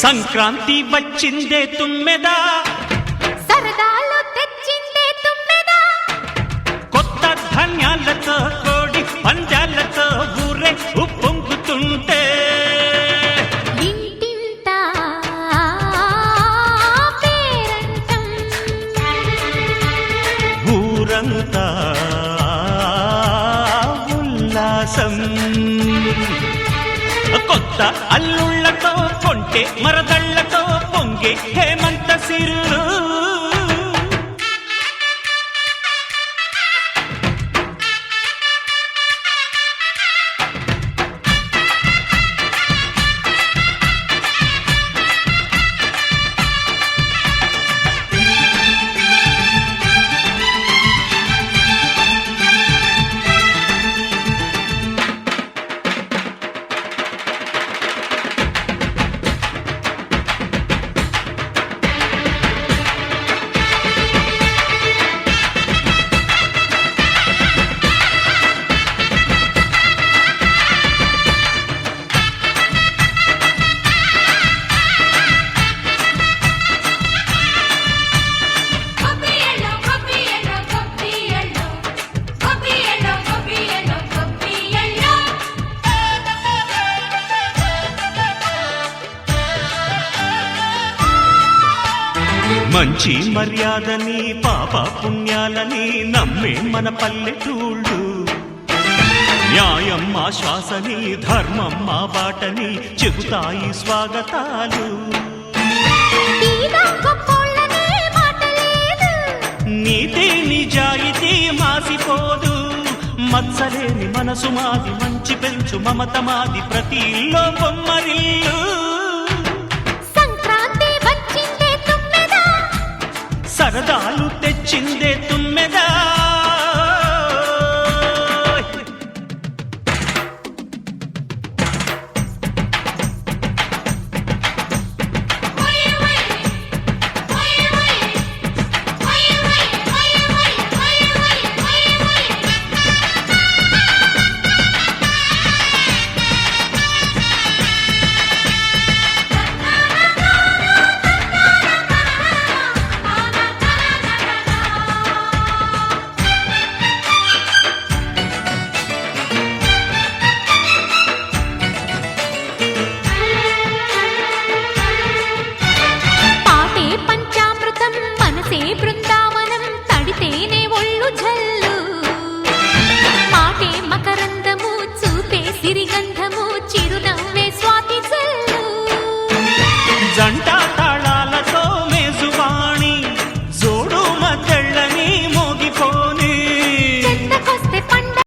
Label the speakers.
Speaker 1: సంక్రాంతి వచ్చిందే తుమ్మెదా,
Speaker 2: సరదాలు తెచ్చిందే తుమ్మెదా,
Speaker 1: కొత్త ధాన్యాలతో కోడి పంజాలతో ఊరే ఉప్పొంగుతుంటే
Speaker 2: ఇంటింటా పేరంటం,
Speaker 1: ఊరంతా ఉల్లాసం. కొత్త అల్లుళ్లతో కొంటే మరదళ్లతో పొంగే హేమంత సిరులు. మంచి మర్యాదని పాప పుణ్యాలని నమ్మే మన పల్లెటూళ్ళు, న్యాయం మా శ్వాసని ధర్మం మా బాటని చెబుతాయి స్వాగతాలు. నీతి నిజాయితీ మాసిపోదు, మత్సలేని మనసు మాది, మంచి పెంచు మమత మాది, ప్రతి ఇల్లో బొమ్మరిల్లు. సరదాలు తెచ్చిందే తుమ్మెదా.